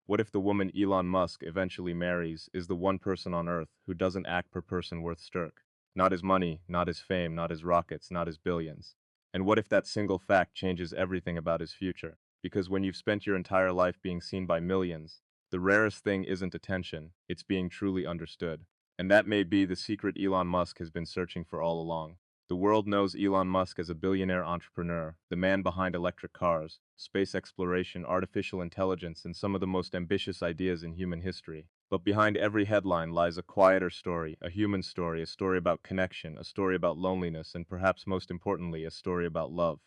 What if the woman Elon Musk eventually marries is the one person on Earth who doesn't act per person worth stirk? Not his money, not his fame, not his rockets, not his billions. And what if that single fact changes everything about his future? Because when you've spent your entire life being seen by millions, the rarest thing isn't attention, it's being truly understood. And that may be the secret Elon Musk has been searching for all along. The world knows Elon Musk as a billionaire entrepreneur, the man behind electric cars, space exploration, artificial intelligence, and some of the most ambitious ideas in human history. But behind every headline lies a quieter story, a human story, a story about connection, a story about loneliness, and perhaps most importantly, a story about love.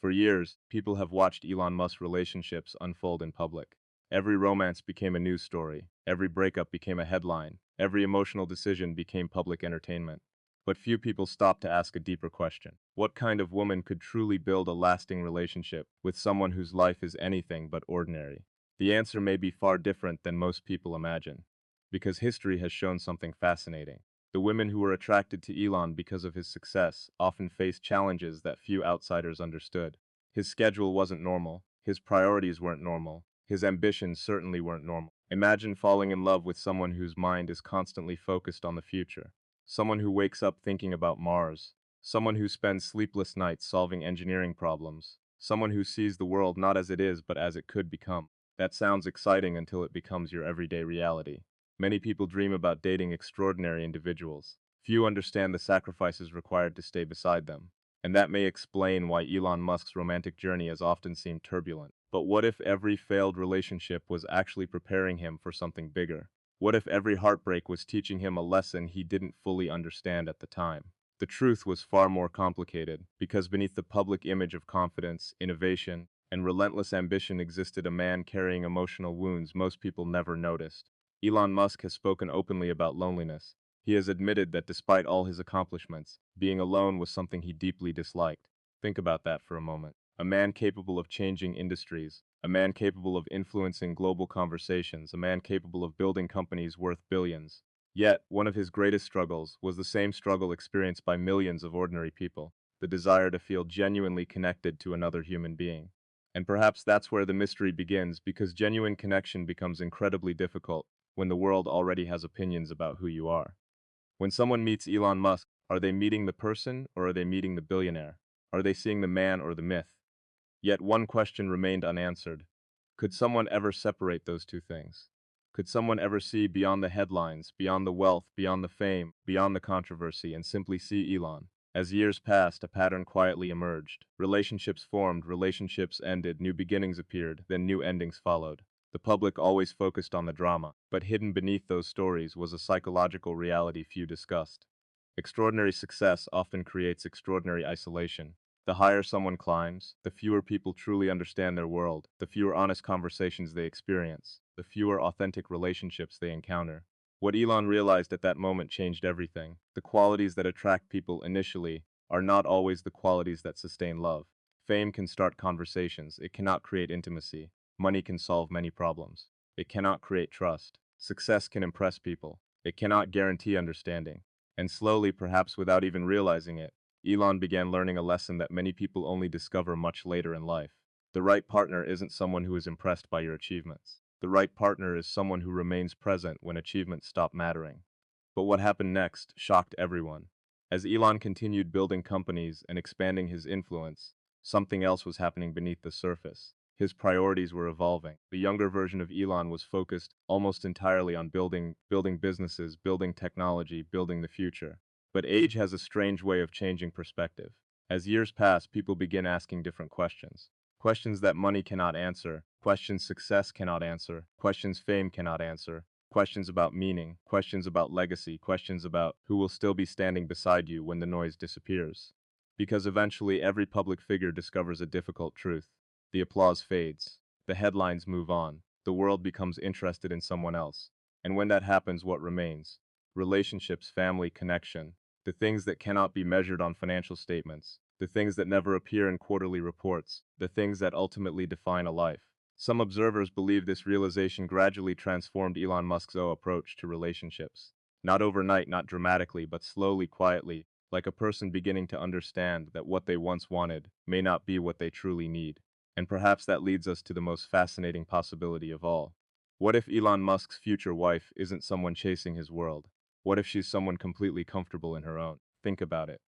For years, people have watched Elon Musk's relationships unfold in public. Every romance became a news story, every breakup became a headline, every emotional decision became public entertainment. But few people stop to ask a deeper question. What kind of woman could truly build a lasting relationship with someone whose life is anything but ordinary? The answer may be far different than most people imagine. Because history has shown something fascinating. The women who were attracted to Elon because of his success often faced challenges that few outsiders understood. His schedule wasn't normal, his priorities weren't normal, his ambitions certainly weren't normal. Imagine falling in love with someone whose mind is constantly focused on the future. Someone who wakes up thinking about Mars. Someone who spends sleepless nights solving engineering problems. Someone who sees the world not as it is but as it could become. That sounds exciting until it becomes your everyday reality. Many people dream about dating extraordinary individuals. Few understand the sacrifices required to stay beside them. And that may explain why Elon Musk's romantic journey has often seemed turbulent. But what if every failed relationship was actually preparing him for something bigger? What if every heartbreak was teaching him a lesson he didn't fully understand at the time? The truth was far more complicated, because beneath the public image of confidence, innovation, and relentless ambition existed a man carrying emotional wounds most people never noticed. Elon Musk has spoken openly about loneliness. He has admitted that despite all his accomplishments, being alone was something he deeply disliked. Think about that for a moment. A man capable of changing industries, a man capable of influencing global conversations, a man capable of building companies worth billions. Yet, one of his greatest struggles was the same struggle experienced by millions of ordinary people, the desire to feel genuinely connected to another human being. And perhaps that's where the mystery begins, because genuine connection becomes incredibly difficult when the world already has opinions about who you are. When someone meets Elon Musk, are they meeting the person or are they meeting the billionaire? Are they seeing the man or the myth? Yet one question remained unanswered. Could someone ever separate those two things? Could someone ever see beyond the headlines, beyond the wealth, beyond the fame, beyond the controversy, and simply see Elon? As years passed, a pattern quietly emerged. Relationships formed, relationships ended, new beginnings appeared, then new endings followed. The public always focused on the drama, but hidden beneath those stories was a psychological reality few discussed. Extraordinary success often creates extraordinary isolation. The higher someone climbs, the fewer people truly understand their world, the fewer honest conversations they experience, the fewer authentic relationships they encounter. What Elon realized at that moment changed everything. The qualities that attract people initially are not always the qualities that sustain love. Fame can start conversations, it cannot create intimacy. Money can solve many problems. It cannot create trust. Success can impress people. It cannot guarantee understanding. And slowly, perhaps without even realizing it, Elon began learning a lesson that many people only discover much later in life. The right partner isn't someone who is impressed by your achievements. The right partner is someone who remains present when achievements stop mattering. But what happened next shocked everyone. As Elon continued building companies and expanding his influence, something else was happening beneath the surface. His priorities were evolving. The younger version of Elon was focused almost entirely on building businesses, building technology, building the future. But age has a strange way of changing perspective. As years pass, people begin asking different questions. Questions that money cannot answer, questions success cannot answer, questions fame cannot answer, questions about meaning, questions about legacy, questions about who will still be standing beside you when the noise disappears. Because eventually every public figure discovers a difficult truth. The applause fades. The headlines move on. The world becomes interested in someone else. And when that happens, what remains? Relationships, family, connection. The things that cannot be measured on financial statements. The things that never appear in quarterly reports. The things that ultimately define a life. Some observers believe this realization gradually transformed Elon Musk's approach to relationships. Not overnight, not dramatically, but slowly, quietly, like a person beginning to understand that what they once wanted may not be what they truly need. And perhaps that leads us to the most fascinating possibility of all. What if Elon Musk's future wife isn't someone chasing his world? What if she's someone completely comfortable in her own? Think about it.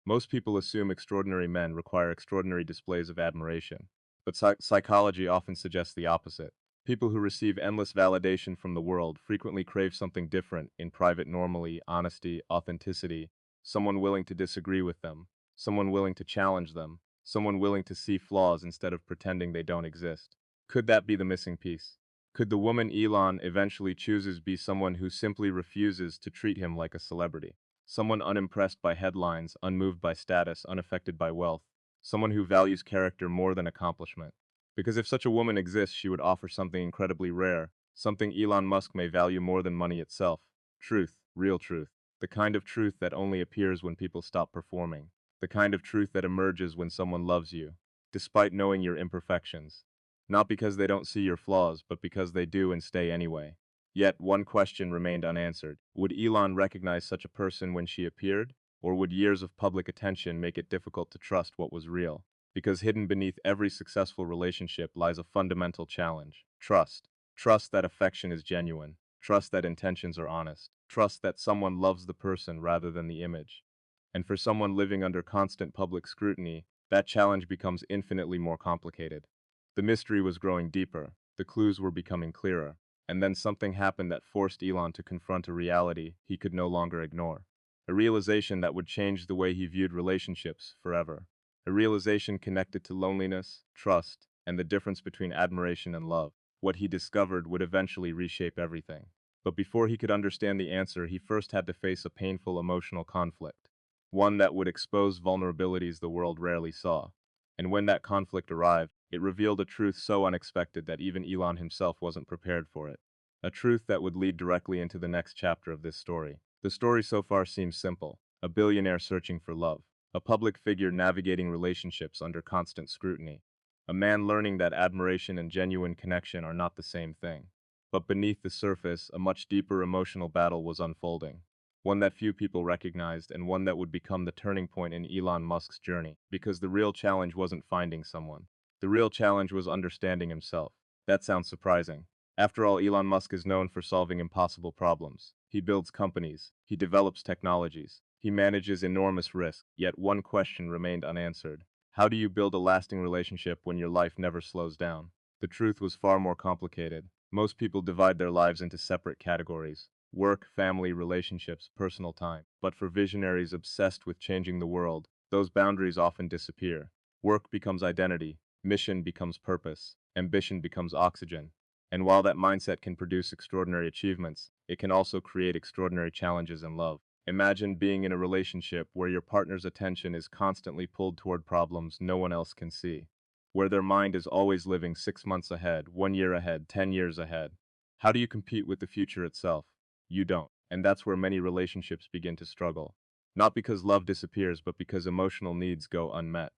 Most people assume extraordinary men require extraordinary displays of admiration, but psychology often suggests the opposite. People who receive endless validation from the world frequently crave something different in private normally, honesty, authenticity, someone willing to disagree with them, someone willing to challenge them, someone willing to see flaws instead of pretending they don't exist. Could that be the missing piece? Could the woman Elon eventually chooses be someone who simply refuses to treat him like a celebrity? Someone unimpressed by headlines, unmoved by status, unaffected by wealth. Someone who values character more than accomplishment. Because if such a woman exists, she would offer something incredibly rare, something Elon Musk may value more than money itself. Truth, real truth. The kind of truth that only appears when people stop performing. The kind of truth that emerges when someone loves you, despite knowing your imperfections. Not because they don't see your flaws, but because they do and stay anyway. Yet, one question remained unanswered. Would Elon recognize such a person when she appeared? Or would years of public attention make it difficult to trust what was real? Because hidden beneath every successful relationship lies a fundamental challenge. Trust. Trust that affection is genuine. Trust that intentions are honest. Trust that someone loves the person rather than the image. And for someone living under constant public scrutiny, that challenge becomes infinitely more complicated. The mystery was growing deeper, the clues were becoming clearer, and then something happened that forced Elon to confront a reality he could no longer ignore. A realization that would change the way he viewed relationships forever. A realization connected to loneliness, trust, and the difference between admiration and love. What he discovered would eventually reshape everything. But before he could understand the answer, he first had to face a painful emotional conflict. One that would expose vulnerabilities the world rarely saw. And when that conflict arrived, it revealed a truth so unexpected that even Elon himself wasn't prepared for it. A truth that would lead directly into the next chapter of this story. The story so far seems simple. A billionaire searching for love. A public figure navigating relationships under constant scrutiny. A man learning that admiration and genuine connection are not the same thing. But beneath the surface, a much deeper emotional battle was unfolding. One that few people recognized, and one that would become the turning point in Elon Musk's journey, because the real challenge wasn't finding someone. The real challenge was understanding himself. That sounds surprising. After all, Elon Musk is known for solving impossible problems. He builds companies, he develops technologies, he manages enormous risk, yet one question remained unanswered. How do you build a lasting relationship when your life never slows down? The truth was far more complicated. Most people divide their lives into separate categories: work, family, relationships, personal time. But for visionaries obsessed with changing the world, those boundaries often disappear. Work becomes identity, mission becomes purpose, ambition becomes oxygen. And while that mindset can produce extraordinary achievements, it can also create extraordinary challenges in love. Imagine being in a relationship where your partner's attention is constantly pulled toward problems no one else can see, where their mind is always living 6 months ahead, 1 year ahead, 10 years ahead. How do you compete with the future itself? You don't. And that's where many relationships begin to struggle. Not because love disappears, but because emotional needs go unmet.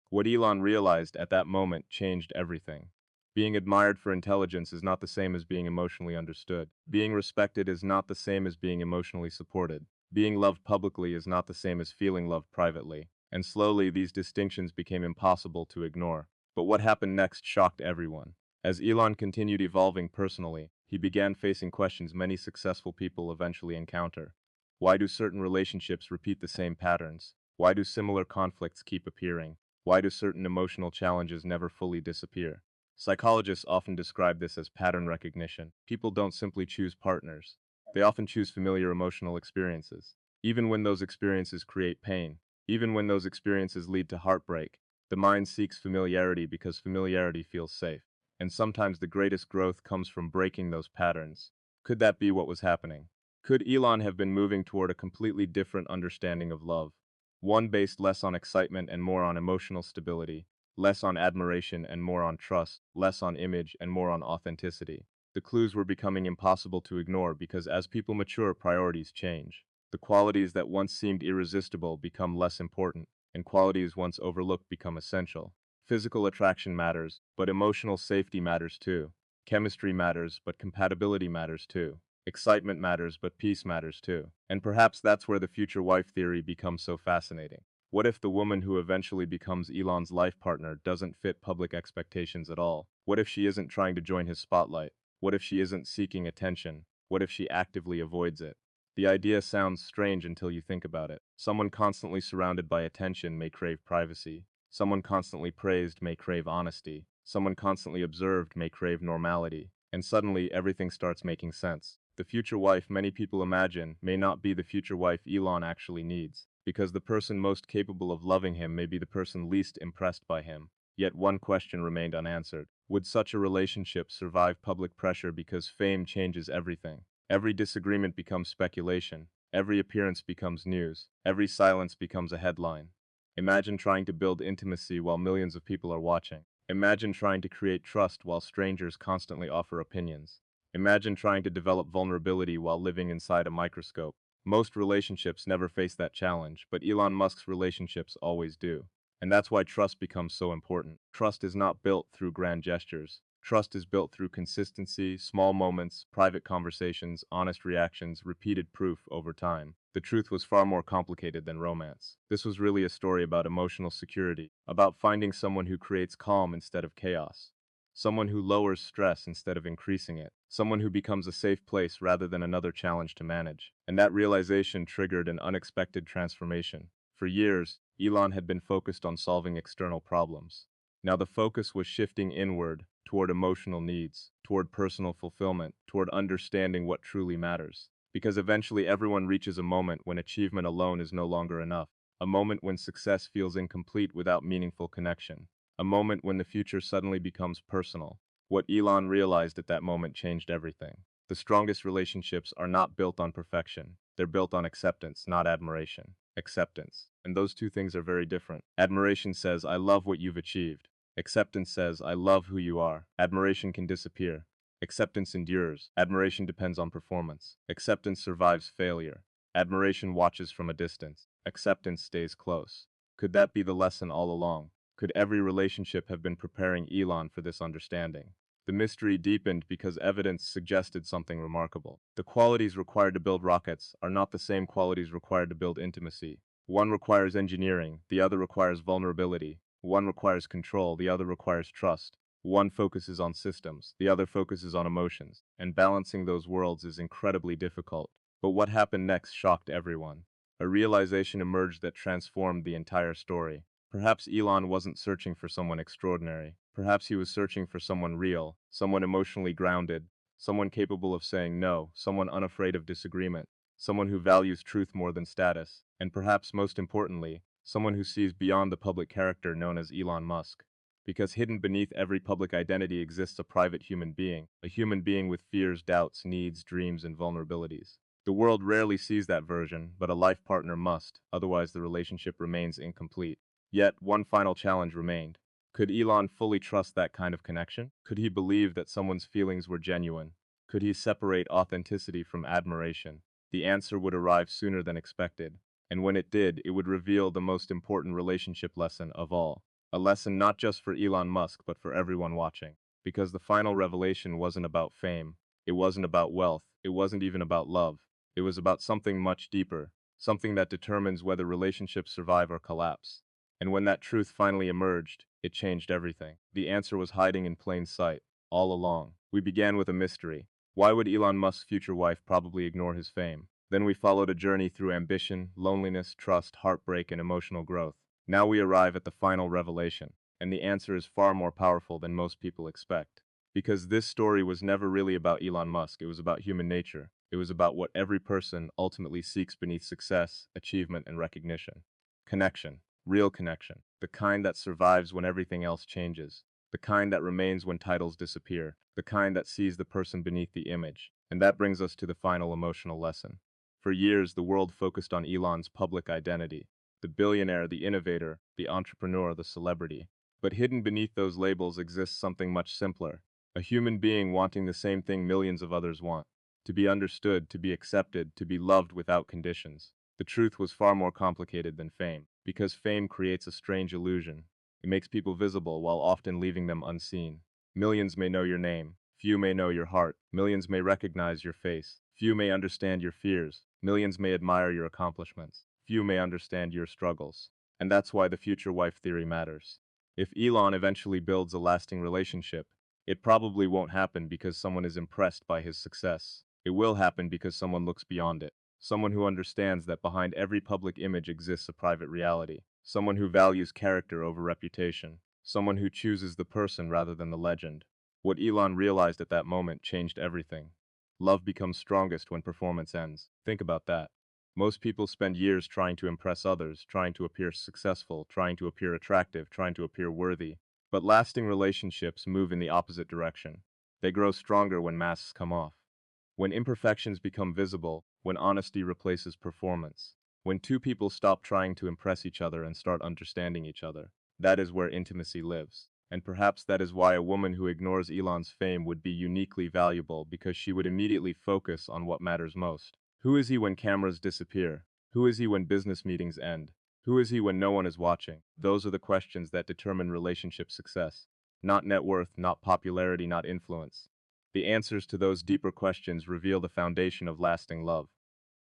What Elon realized at that moment changed everything. Being admired for intelligence is not the same as being emotionally understood. Being respected is not the same as being emotionally supported. Being loved publicly is not the same as feeling loved privately. And slowly, these distinctions became impossible to ignore. But what happened next shocked everyone. As Elon continued evolving personally, he began facing questions many successful people eventually encounter. Why do certain relationships repeat the same patterns? Why do similar conflicts keep appearing? Why do certain emotional challenges never fully disappear? Psychologists often describe this as pattern recognition. People don't simply choose partners. They often choose familiar emotional experiences. Even when those experiences create pain, even when those experiences lead to heartbreak, the mind seeks familiarity because familiarity feels safe. And sometimes the greatest growth comes from breaking those patterns. Could that be what was happening? Could Elon have been moving toward a completely different understanding of love? One based less on excitement and more on emotional stability, less on admiration and more on trust, less on image and more on authenticity. The clues were becoming impossible to ignore because as people mature, priorities change. The qualities that once seemed irresistible become less important, and qualities once overlooked become essential. Physical attraction matters, but emotional safety matters too. Chemistry matters, but compatibility matters too. Excitement matters, but peace matters too. And perhaps that's where the future wife theory becomes so fascinating. What if the woman who eventually becomes Elon's life partner doesn't fit public expectations at all? What if she isn't trying to join his spotlight? What if she isn't seeking attention? What if she actively avoids it? The idea sounds strange until you think about it. Someone constantly surrounded by attention may crave privacy. Someone constantly praised may crave honesty. Someone constantly observed may crave normality. And suddenly, everything starts making sense. The future wife many people imagine may not be the future wife Elon actually needs, because the person most capable of loving him may be the person least impressed by him. Yet one question remained unanswered. Would such a relationship survive public pressure because fame changes everything? Every disagreement becomes speculation. Every appearance becomes news. Every silence becomes a headline. Imagine trying to build intimacy while millions of people are watching. Imagine trying to create trust while strangers constantly offer opinions. Imagine trying to develop vulnerability while living inside a microscope. Most relationships never face that challenge, but Elon Musk's relationships always do. And that's why trust becomes so important. Trust is not built through grand gestures. Trust is built through consistency, small moments, private conversations, honest reactions, repeated proof over time. The truth was far more complicated than romance. This was really a story about emotional security, about finding someone who creates calm instead of chaos, someone who lowers stress instead of increasing it, someone who becomes a safe place rather than another challenge to manage. And that realization triggered an unexpected transformation. For years, Elon had been focused on solving external problems. Now the focus was shifting inward, toward emotional needs, toward personal fulfillment, toward understanding what truly matters. Because eventually everyone reaches a moment when achievement alone is no longer enough, a moment when success feels incomplete without meaningful connection, a moment when the future suddenly becomes personal. What Elon realized at that moment changed everything. The strongest relationships are not built on perfection, they're built on acceptance, not admiration. Acceptance. And those two things are very different. Admiration says, I love what you've achieved. Acceptance says, I love who you are. Admiration can disappear. Acceptance endures. Admiration depends on performance. Acceptance survives failure. Admiration watches from a distance. Acceptance stays close. Could that be the lesson all along? Could every relationship have been preparing Elon for this understanding? The mystery deepened because evidence suggested something remarkable. The qualities required to build rockets are not the same qualities required to build intimacy. One requires engineering, the other requires vulnerability. One requires control, the other requires trust. One focuses on systems, the other focuses on emotions, and balancing those worlds is incredibly difficult. But what happened next shocked everyone. A realization emerged that transformed the entire story. Perhaps Elon wasn't searching for someone extraordinary. Perhaps he was searching for someone real, someone emotionally grounded, someone capable of saying no, someone unafraid of disagreement, someone who values truth more than status, and perhaps most importantly, someone who sees beyond the public character known as Elon Musk. Because hidden beneath every public identity exists a private a human being with fears, doubts, needs, dreams, and vulnerabilities. The world rarely sees that version, but a life partner must, otherwise the relationship remains incomplete. Yet, one final challenge remained. Could Elon fully trust that kind of connection? Could he believe that someone's feelings were genuine? Could he separate authenticity from admiration? The answer would arrive sooner than expected, and when it did, it would reveal the most important relationship lesson of all. A lesson not just for Elon Musk, but for everyone watching. Because the final revelation wasn't about fame, it wasn't about wealth, it wasn't even about love. It was about something much deeper, something that determines whether relationships survive or collapse. And when that truth finally emerged, it changed everything. The answer was hiding in plain sight, all along. We began with a mystery. Why would Elon Musk's future wife probably ignore his fame? Then we followed a journey through ambition, loneliness, trust, heartbreak, and emotional growth. Now we arrive at the final revelation, and the answer is far more powerful than most people expect. Because this story was never really about Elon Musk, it was about human nature. It was about what every person ultimately seeks beneath success, achievement, and recognition. Connection. Real connection. The kind that survives when everything else changes. The kind that remains when titles disappear. The kind that sees the person beneath the image. And that brings us to the final emotional lesson. For years, the world focused on Elon's public identity. The billionaire, the innovator, the entrepreneur, the celebrity. But hidden beneath those labels exists something much simpler. A human being wanting the same thing millions of others want. To be understood, to be accepted, to be loved without conditions. The truth was far more complicated than fame, because fame creates a strange illusion. It makes people visible while often leaving them unseen. Millions may know your name, few may know your heart, millions may recognize your face, few may understand your fears, millions may admire your accomplishments, few may understand your struggles. And that's why the future wife theory matters. If Elon eventually builds a lasting relationship, It probably won't happen because someone is impressed by his success. It will happen because someone looks beyond it. Someone who understands that behind every public image exists a private reality. Someone who values character over reputation. Someone who chooses the person rather than the legend. What Elon realized at that moment changed everything. Love becomes strongest when performance ends. Think about that. Most people spend years trying to impress others, trying to appear successful, trying to appear attractive, trying to appear worthy. But lasting relationships move in the opposite direction. They grow stronger when masks come off. When imperfections become visible, when honesty replaces performance, when two people stop trying to impress each other and start understanding each other, that is where intimacy lives. And perhaps that is why a woman who ignores Elon's fame would be uniquely valuable because she would immediately focus on what matters most. Who is he when cameras disappear? Who is he when business meetings end? Who is he when no one is watching? Those are the questions that determine relationship success. Not net worth, not popularity, not influence. The answers to those deeper questions reveal the foundation of lasting love.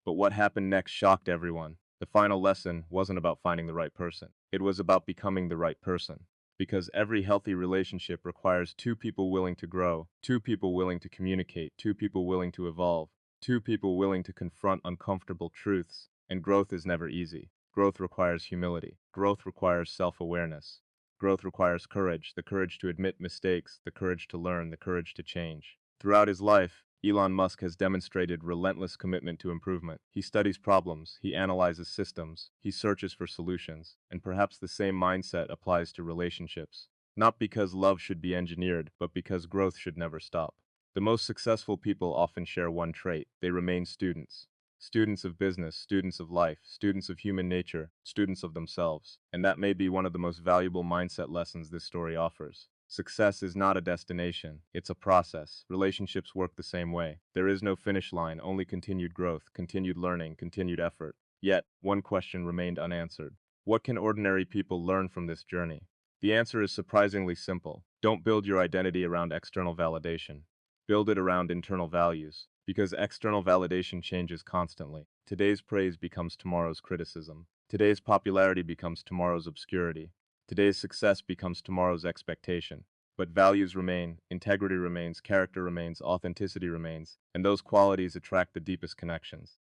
But what happened next shocked everyone. The final lesson wasn't about finding the right person. It was about becoming the right person. Because every healthy relationship requires two people willing to grow, two people willing to communicate, two people willing to evolve, two people willing to confront uncomfortable truths. And growth is never easy. Growth requires humility. Growth requires self-awareness. Growth requires courage, the courage to admit mistakes, the courage to learn, the courage to change. Throughout his life, Elon Musk has demonstrated relentless commitment to improvement. He studies problems, he analyzes systems, he searches for solutions, and perhaps the same mindset applies to relationships. Not because love should be engineered, but because growth should never stop. The most successful people often share one trait: they remain students. Students of business, students of life, students of human nature, students of themselves. And that may be one of the most valuable mindset lessons this story offers. Success is not a destination, it's a process. Relationships work the same way. There is no finish line, only continued growth, continued learning, continued effort. Yet, one question remained unanswered. What can ordinary people learn from this journey? The answer is surprisingly simple. Don't build your identity around external validation. Build it around internal values. Because external validation changes constantly. Today's praise becomes tomorrow's criticism. Today's popularity becomes tomorrow's obscurity. Today's success becomes tomorrow's expectation. But values remain, integrity remains, character remains, authenticity remains, and those qualities attract the deepest connections.